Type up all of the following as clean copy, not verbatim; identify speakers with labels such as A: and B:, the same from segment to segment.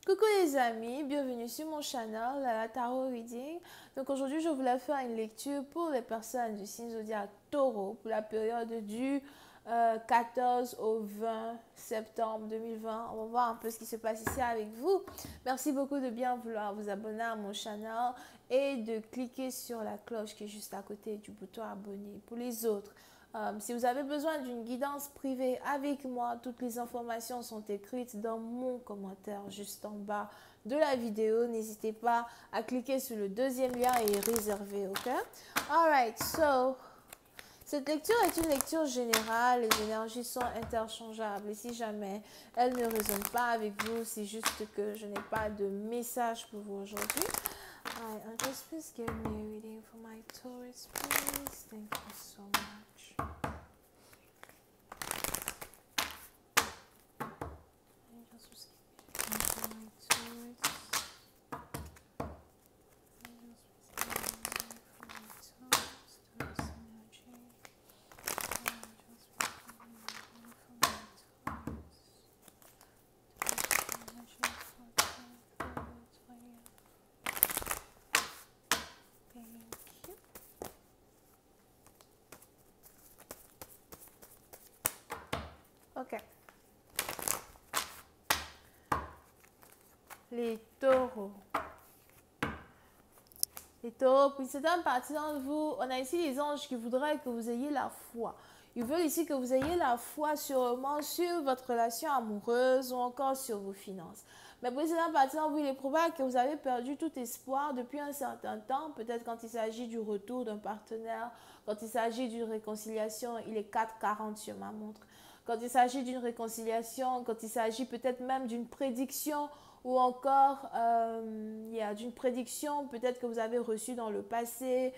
A: Coucou les amis, bienvenue sur mon channel, la Tarot Reading. Donc aujourd'hui, je voulais faire une lecture pour les personnes du signe zodiaque Taureau pour la période du 14 au 20 septembre 2020. On va voir un peu ce qui se passe ici avec vous. Merci beaucoup de bien vouloir vous abonner à mon channel et de cliquer sur la cloche qui est juste à côté du bouton abonner. Pour les autres, si vous avez besoin d'une guidance privée avec moi, toutes les informations sont écrites dans mon commentaire juste en bas de la vidéo. N'hésitez pas à cliquer sur le deuxième lien et réserver, ok? Alright, so, cette lecture est une lecture générale. Les énergies sont interchangeables. Et si jamais elles ne résonnent pas avec vous, c'est juste que je n'ai pas de message pour vous aujourd'hui. Alright, just please give me a reading for my Taurus, please. Thank you so much. Ok. Les taureaux. Les taureaux, puis c'est un parti d'entre vous. On a ici les anges qui voudraient que vous ayez la foi. Ils veulent ici que vous ayez la foi sûrement sur votre relation amoureuse ou encore sur vos finances. Mais pour c'est un parti d'entre vous, il est probable que vous avez perdu tout espoir depuis un certain temps. Peut-être quand il s'agit du retour d'un partenaire, quand il s'agit d'une réconciliation, il est 4,40 sur ma montre. Quand il s'agit d'une réconciliation, quand il s'agit peut-être même d'une prédiction ou encore d'une prédiction peut-être que vous avez reçue dans le passé,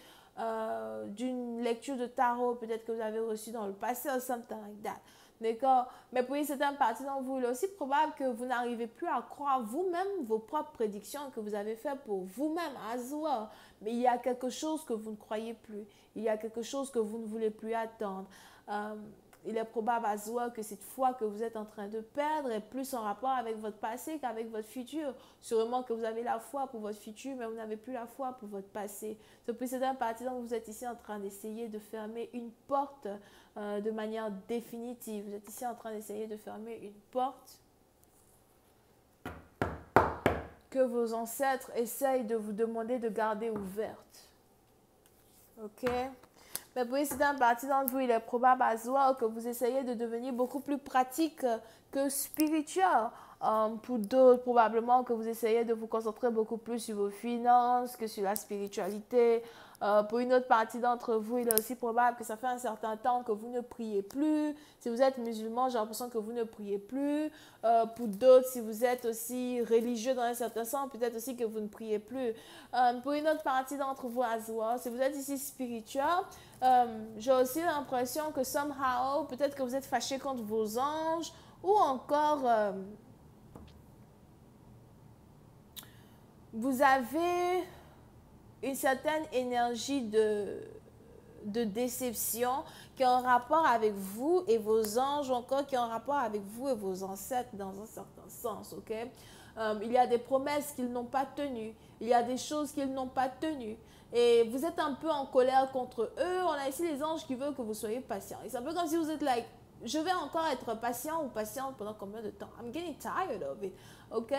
A: d'une lecture de tarot peut-être que vous avez reçue dans le passé ou something like that. D'accord? Mais pour certaines parties d'entre vous, il est aussi probable que vous n'arrivez plus à croire vous-même vos propres prédictions que vous avez faites pour vous-même as well. Mais il y a quelque chose que vous ne croyez plus. Il y a quelque chose que vous ne voulez plus attendre. Il est probable à soi que cette foi que vous êtes en train de perdre est plus en rapport avec votre passé qu'avec votre futur. Sûrement que vous avez la foi pour votre futur, mais vous n'avez plus la foi pour votre passé. Depuis c'est un parti dont vous êtes ici en train d'essayer de fermer une porte de manière définitive. Vous êtes ici en train d'essayer de fermer une porte que vos ancêtres essayent de vous demander de garder ouverte. Ok? Mais pour c'est un parti d'entre vous, il est probable à soi que vous essayez de devenir beaucoup plus pratique que spirituel. Pour d'autres, probablement que vous essayez de vous concentrer beaucoup plus sur vos finances que sur la spiritualité. Pour une autre partie d'entre vous, il est aussi probable que ça fait un certain temps que vous ne priez plus. Si vous êtes musulman, j'ai l'impression que vous ne priez plus. Pour d'autres, si vous êtes aussi religieux dans un certain sens, peut-être aussi que vous ne priez plus. Pour une autre partie d'entre vous, à soi, si vous êtes ici spirituel, j'ai aussi l'impression que somehow, peut-être que vous êtes fâché contre vos anges ou encore vous avez une certaine énergie de déception qui est en rapport avec vous et vos anges ou encore qui est en rapport avec vous et vos ancêtres dans un certain sens, ok? Il y a des promesses qu'ils n'ont pas tenues, il y a des choses qu'ils n'ont pas tenues et vous êtes un peu en colère contre eux. On a ici les anges qui veulent que vous soyez patient. Et c'est un peu comme si vous êtes like, je vais encore être patient ou patiente pendant combien de temps? I'm getting tired of it, ok?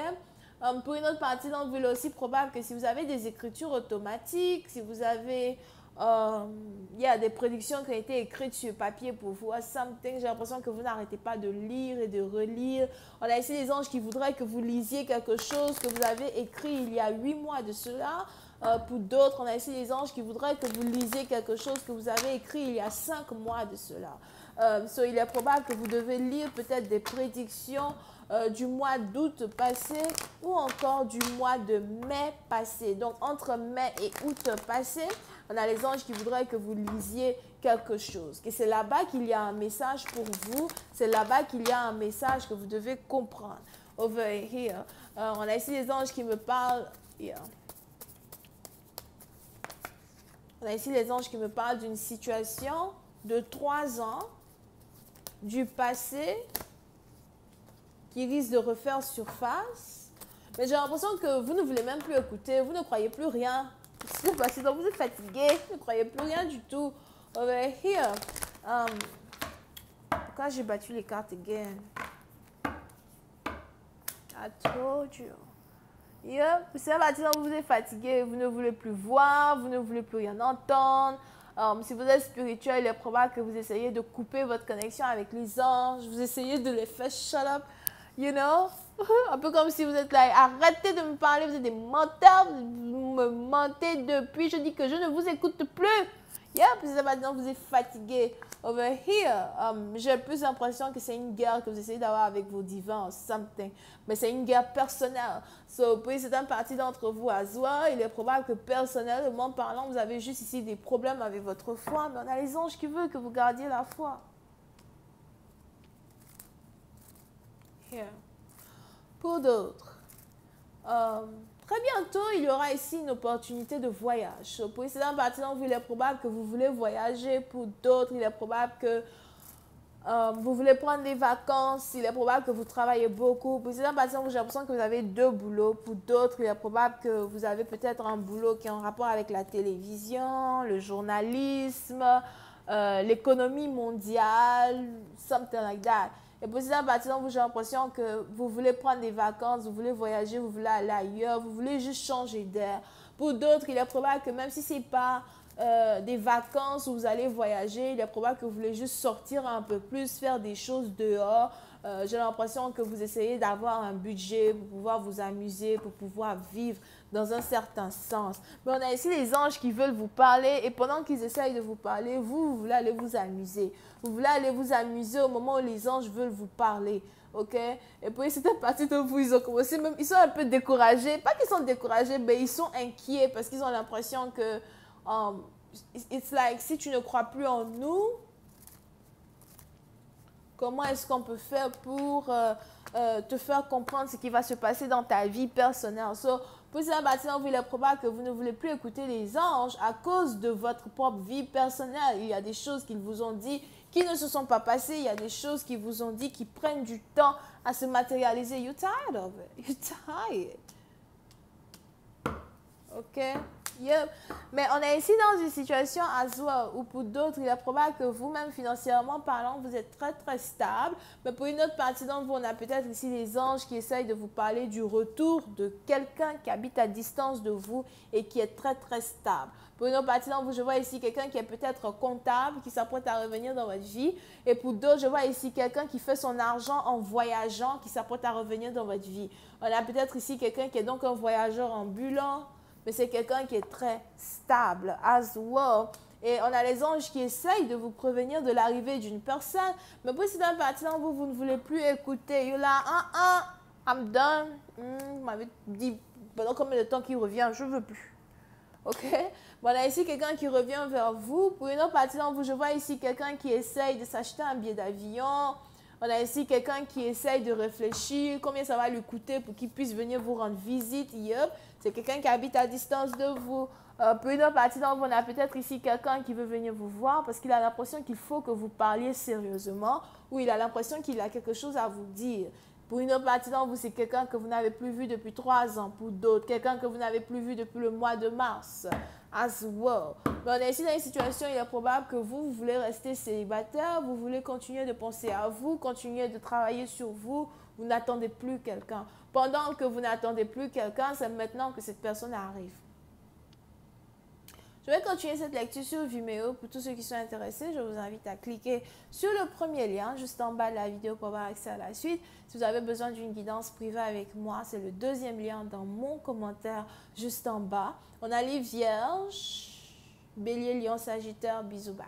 A: Pour une autre partie d'entre vous, il est aussi probable que si vous avez des écritures automatiques, si vous avez il y a des prédictions qui ont été écrites sur papier pour vous, something, j'ai l'impression que vous n'arrêtez pas de lire et de relire. On a ici les anges qui voudraient que vous lisiez quelque chose que vous avez écrit il y a 8 mois de cela. Pour d'autres, on a ici les anges qui voudraient que vous lisiez quelque chose que vous avez écrit il y a 5 mois de cela. Il est probable que vous devez lire peut-être des prédictions du mois d'août passé ou encore du mois de mai passé. Donc, entre mai et août passé, on a les anges qui voudraient que vous lisiez quelque chose. Et c'est là-bas qu'il y a un message pour vous. C'est là-bas qu'il y a un message que vous devez comprendre. Over here. On a ici les anges qui me parlent. Here. On a ici les anges qui me parlent d'une situation de 3 ans du passé qui risque de refaire surface Mais j'ai l'impression que vous ne voulez même plus écouter, vous ne croyez plus rien. C'est parce que vous êtes fatigué, vous ne croyez plus rien du tout. Over here. Quand j'ai battu les cartes again. I told you. Yep. C'est maintenant que vous êtes fatigué, vous ne voulez plus voir, vous ne voulez plus rien entendre. Si vous êtes spirituel, il est probable que vous essayez de couper votre connexion avec les anges, vous essayez de les faire shut up, you know. Un peu comme si vous êtes là, arrêtez de me parler, vous êtes des menteurs, vous me mentez depuis, je dis que je ne vous écoute plus. Yep, c'est maintenant que vous êtes fatigué. Over here, j'ai plus l'impression que c'est une guerre que vous essayez d'avoir avec vos divins, something. Mais c'est une guerre personnelle. So, pour certaines parties d'entre vous à Zoa, il est probable que personnellement parlant, vous avez juste ici des problèmes avec votre foi. Mais on a les anges qui veulent que vous gardiez la foi. Here. Pour d'autres, très bientôt, il y aura ici une opportunité de voyage. Pour certaines parties d'entre vous, il est probable que vous voulez voyager. Pour d'autres, il est probable que vous voulez prendre des vacances. Il est probable que vous travaillez beaucoup. Pour certaines parties d'entre vous, j'ai l'impression que vous avez 2 boulots. Pour d'autres, il est probable que vous avez peut-être un boulot qui est en rapport avec la télévision, le journalisme, l'économie mondiale, something like that. Et pour certaines parties d'entre vous, j'ai l'impression que vous voulez prendre des vacances, vous voulez voyager, vous voulez aller ailleurs, vous voulez juste changer d'air. Pour d'autres, il est probable que même si ce n'est pas des vacances où vous allez voyager, il est probable que vous voulez juste sortir un peu plus, faire des choses dehors. J'ai l'impression que vous essayez d'avoir un budget pour pouvoir vous amuser, pour pouvoir vivre dans un certain sens. Mais on a ici les anges qui veulent vous parler et pendant qu'ils essayent de vous parler, vous voulez aller vous amuser. Vous voulez aller vous amuser au moment où les anges veulent vous parler. Ok? Et puis, c'était parti de vous, ils ont commencé même, ils sont un peu découragés. Pas qu'ils sont découragés, mais ils sont inquiets parce qu'ils ont l'impression que it's like, si tu ne crois plus en nous, comment est-ce qu'on peut faire pour te faire comprendre ce qui va se passer dans ta vie personnelle? So, pour ça, il est probable que vous ne voulez plus écouter les anges à cause de votre propre vie personnelle. Il y a des choses qu'ils vous ont dit qui ne se sont pas passées. Il y a des choses qu'ils vous ont dit qui prennent du temps à se matérialiser. You're tired of it. You're tired. OK? Yep. Mais on est ici dans une situation à soi où pour d'autres, il est probable que vous-même, financièrement parlant, vous êtes très, très stable. Mais pour une autre partie d'entre vous, on a peut-être ici les anges qui essayent de vous parler du retour de quelqu'un qui habite à distance de vous et qui est très, très stable. Pour une autre partie d'entre vous, je vois ici quelqu'un qui est peut-être comptable, qui s'apprête à revenir dans votre vie. Et pour d'autres, je vois ici quelqu'un qui fait son argent en voyageant, qui s'apprête à revenir dans votre vie. On a peut-être ici quelqu'un qui est donc un voyageur ambulant, mais c'est quelqu'un qui est très stable as well. Et on a les anges qui essayent de vous prévenir de l'arrivée d'une personne. Mais pour si dans partie d'entre vous, vous ne voulez plus écouter. You're là, I'm done. Vous m'avez dit pendant combien de temps qu'il revient, je ne veux plus. OK? Bon, on a ici quelqu'un qui revient vers vous. Pour une autre partie d'entre vous, je vois ici quelqu'un qui essaye de s'acheter un billet d'avion. On a ici quelqu'un qui essaye de réfléchir, combien ça va lui coûter pour qu'il puisse venir vous rendre visite. Yep. C'est quelqu'un qui habite à distance de vous. Pour une autre partie d'entre vous, on a peut-être ici quelqu'un qui veut venir vous voir parce qu'il a l'impression qu'il faut que vous parliez sérieusement ou il a l'impression qu'il a quelque chose à vous dire. Pour une autre partie d'entre vous, c'est quelqu'un que vous n'avez plus vu depuis 3 ans. Pour d'autres, quelqu'un que vous n'avez plus vu depuis le mois de mars. As well. Mais on est ici dans une situation, il est probable que vous voulez rester célibataire, vous voulez continuer de penser à vous, continuer de travailler sur vous, vous n'attendez plus quelqu'un. Pendant que vous n'attendez plus quelqu'un, c'est maintenant que cette personne arrive. Je vais continuer cette lecture sur Vimeo. Pour tous ceux qui sont intéressés, je vous invite à cliquer sur le premier lien juste en bas de la vidéo pour avoir accès à la suite. Si vous avez besoin d'une guidance privée avec moi, c'est le deuxième lien dans mon commentaire juste en bas. On a les vierges, bélier, lion, sagittaire, bisous, bye.